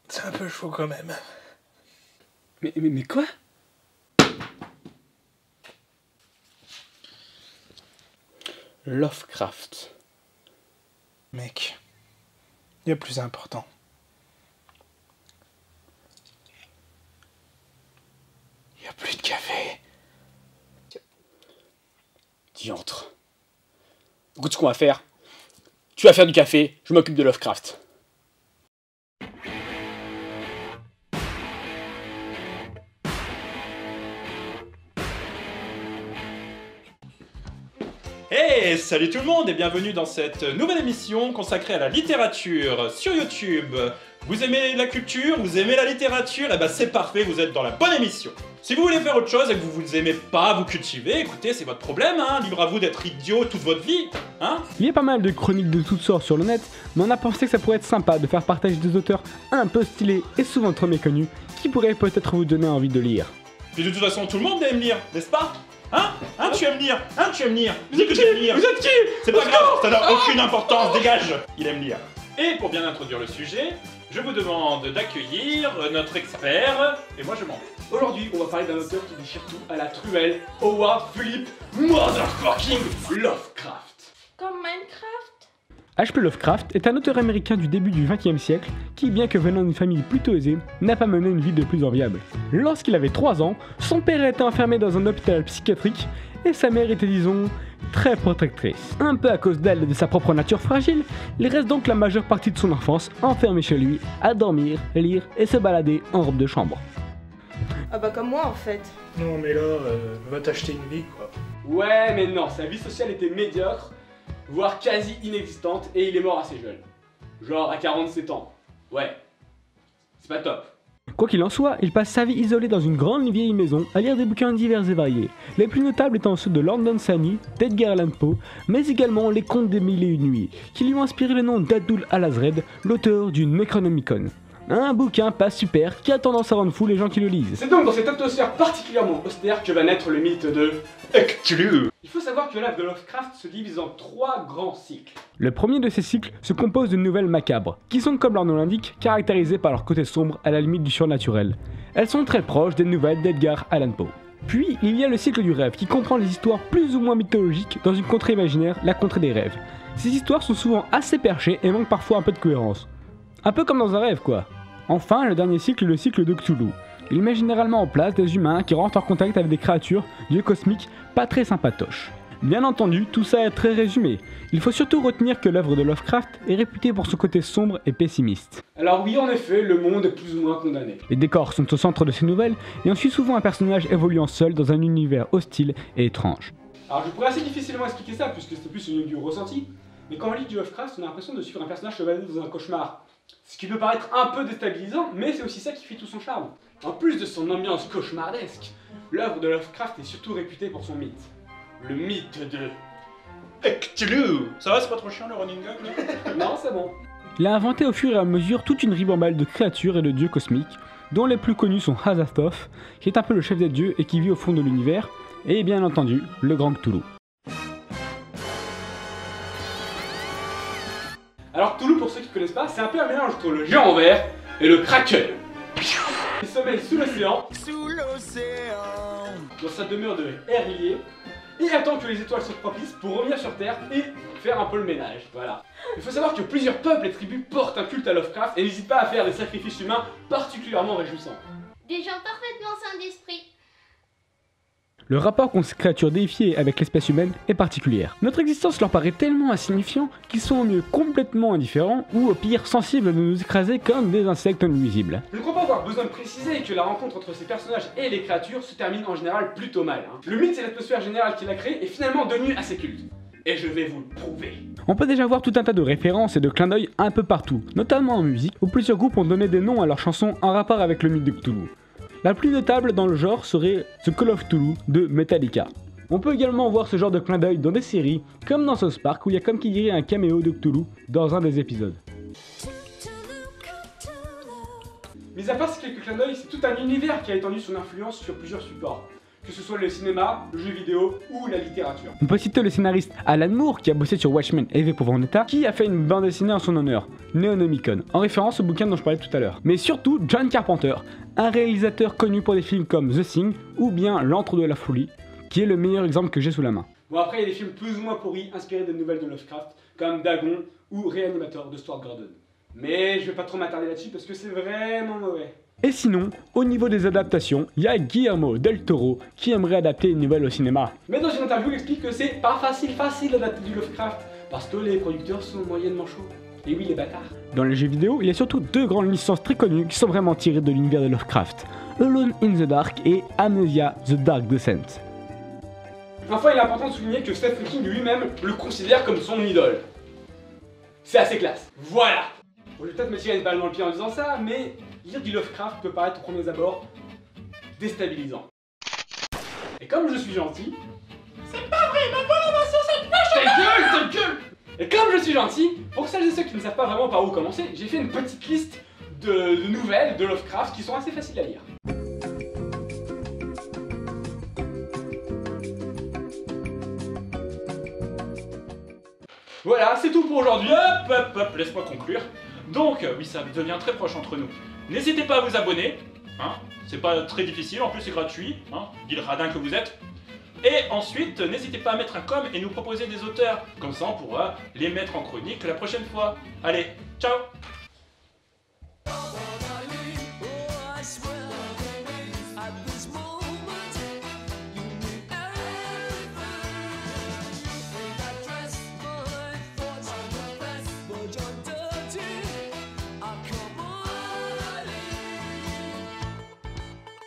C'est un peu chaud quand même. Mais quoi? Lovecraft. Mec, il y a plus important. Il n'y a plus de café. Diantre. Écoute ce qu'on va faire. Tu vas faire du café, je m'occupe de Lovecraft. Hey, salut tout le monde et bienvenue dans cette nouvelle émission consacrée à la littérature sur YouTube. Vous aimez la culture, vous aimez la littérature, et ben c'est parfait, vous êtes dans la bonne émission. Si vous voulez faire autre chose et que vous aimez pas vous cultiver, écoutez, c'est votre problème, hein, libre à vous d'être idiot toute votre vie, hein. Il y a pas mal de chroniques de toutes sortes sur le net, mais on a pensé que ça pourrait être sympa de faire partager des auteurs un peu stylés et souvent trop méconnus, qui pourraient peut-être vous donner envie de lire. Puis de toute façon, tout le monde aime lire, n'est-ce pas? Hein? Tu aimes lire? Tu aimes lire? Vous êtes qui? Vous êtes qui? C'est pas grave, ça n'a aucune importance, dégage! Il aime lire. Et pour bien introduire le sujet, je vous demande d'accueillir notre expert, et moi je m'en vais. Aujourd'hui, on va parler d'un auteur qui déchire tout à la truelle, Howard Philip Motherfucking Lovecraft. Comme Minecraft? H.P. Lovecraft est un auteur américain du début du XXe siècle qui, bien que venant d'une famille plutôt aisée, n'a pas mené une vie de plus enviable. Lorsqu'il avait 3 ans, son père était enfermé dans un hôpital psychiatrique et sa mère était, disons, très protectrice. Un peu à cause d'elle et de sa propre nature fragile, il reste donc la majeure partie de son enfance enfermé chez lui, à dormir, lire et se balader en robe de chambre. Ah bah comme moi en fait. Non mais là, va t'acheter une vie quoi. Ouais, mais non, sa vie sociale était médiocre, voire quasi inexistante, et il est mort assez jeune. Genre à 47 ans. Ouais, c'est pas top. Quoi qu'il en soit, il passe sa vie isolé dans une grande vieille maison à lire des bouquins divers et variés, les plus notables étant ceux de London Sani, d'Edgar Allan Poe, mais également les contes des Mille et une nuits, qui lui ont inspiré le nom d'Abdul Al-Azred, l'auteur du Necronomicon. Un bouquin pas super qui a tendance à rendre fou les gens qui le lisent. C'est donc dans cette atmosphère particulièrement austère que va naître le mythe de Cthulhu. Il faut savoir que l'œuvre de Lovecraft se divise en 3 grands cycles. Le premier de ces cycles se compose de nouvelles macabres, qui sont comme leur nom l'indique, caractérisées par leur côté sombre à la limite du surnaturel. Elles sont très proches des nouvelles d'Edgar Allan Poe. Puis il y a le cycle du rêve, qui comprend les histoires plus ou moins mythologiques dans une contrée imaginaire, la contrée des rêves. Ces histoires sont souvent assez perchées et manquent parfois un peu de cohérence. Un peu comme dans un rêve quoi. Enfin, le dernier cycle est le cycle de Cthulhu. Il met généralement en place des humains qui rentrent en contact avec des créatures, dieux cosmiques, pas très sympatoches. Bien entendu, tout ça est très résumé. Il faut surtout retenir que l'œuvre de Lovecraft est réputée pour son côté sombre et pessimiste. Alors oui, en effet, le monde est plus ou moins condamné. Les décors sont au centre de ces nouvelles, et on suit souvent un personnage évoluant seul dans un univers hostile et étrange. Alors je pourrais assez difficilement expliquer ça, puisque c'est plus du ressenti, mais quand on lit du Lovecraft, on a l'impression de suivre un personnage chevalet dans un cauchemar. Ce qui peut paraître un peu déstabilisant, mais c'est aussi ça qui fait tout son charme. En plus de son ambiance cauchemardesque, l'œuvre de Lovecraft est surtout réputée pour son mythe. Le mythe de Cthulhu. Ça va, c'est pas trop chiant le running gag là? Non, c'est bon. Il a inventé au fur et à mesure toute une ribambelle de créatures et de dieux cosmiques, dont les plus connus sont Azathoth, qui est un peu le chef des dieux et qui vit au fond de l'univers, et bien entendu, le grand Cthulhu. Alors Cthulhu, pour ceux qui ne connaissent pas, c'est un peu un mélange entre le géant en verre et le kraken. Il sommeille sous l'océan, dans sa demeure de Herlier, et attend que les étoiles soient propices pour revenir sur Terre et faire un peu le ménage, voilà. Il faut savoir que plusieurs peuples et tribus portent un culte à Lovecraft et n'hésitent pas à faire des sacrifices humains particulièrement réjouissants. Des gens parfaitement sains d'esprit. Le rapport qu'ont ces créatures déifiées avec l'espèce humaine est particulière. Notre existence leur paraît tellement insignifiant qu'ils sont au mieux complètement indifférents ou au pire sensibles de nous écraser comme des insectes nuisibles. Je ne crois pas avoir besoin de préciser que la rencontre entre ces personnages et les créatures se termine en général plutôt mal. Le mythe et l'atmosphère générale qu'il a créé est finalement devenu assez culte. Et je vais vous le prouver. On peut déjà voir tout un tas de références et de clins d'œil un peu partout, notamment en musique, où plusieurs groupes ont donné des noms à leurs chansons en rapport avec le mythe de Cthulhu. La plus notable dans le genre serait The Call of Cthulhu de Metallica. On peut également voir ce genre de clin d'œil dans des séries, comme dans South Park où il y a comme qui dirait un caméo de Cthulhu dans un des épisodes. Mis à part ces quelques clins d'œil, c'est tout un univers qui a étendu son influence sur plusieurs supports, que ce soit le cinéma, le jeu vidéo ou la littérature. On peut citer le scénariste Alan Moore qui a bossé sur Watchmen et V pour Vendetta, qui a fait une bande dessinée en son honneur, Neonomicon, en référence au bouquin dont je parlais tout à l'heure. Mais surtout John Carpenter, un réalisateur connu pour des films comme The Thing ou bien L'Antre de la Folie, qui est le meilleur exemple que j'ai sous la main. Bon après il y a des films plus ou moins pourris inspirés de nouvelles de Lovecraft, comme Dagon ou Réanimator de Stuart Gordon. Mais je vais pas trop m'attarder là-dessus parce que c'est vraiment mauvais. Et sinon, au niveau des adaptations, il y a Guillermo del Toro qui aimerait adapter une nouvelle au cinéma. Mais dans une interview, il explique que c'est pas facile d'adapter du Lovecraft, parce que les producteurs sont moyennement chauds. Et oui, les bâtards. Dans les jeux vidéo, il y a surtout deux grandes licences très connues qui sont vraiment tirées de l'univers de Lovecraft. Alone in the Dark et Amnesia The Dark Descent. Enfin, il est important de souligner que Stephen King lui-même le considère comme son idole. C'est assez classe. Voilà. Bon, je vais peut-être me tirer une balle dans le pied en disant ça, mais lire du Lovecraft peut paraître au premier abord déstabilisant. Et comme je suis gentil... C'est pas vrai, ma bonne invention, c'est pas ta gueule. Et comme je suis gentil, pour celles et ceux qui ne savent pas vraiment par où commencer, j'ai fait une petite liste de nouvelles de Lovecraft qui sont assez faciles à lire. Voilà, c'est tout pour aujourd'hui. Hop, laisse-moi conclure. Donc, oui, ça devient très proche entre nous. N'hésitez pas à vous abonner, hein, c'est pas très difficile, en plus c'est gratuit, hein, dit le radin que vous êtes. Et ensuite, n'hésitez pas à mettre un com et nous proposer des auteurs, comme ça on pourra les mettre en chronique la prochaine fois. Allez, ciao!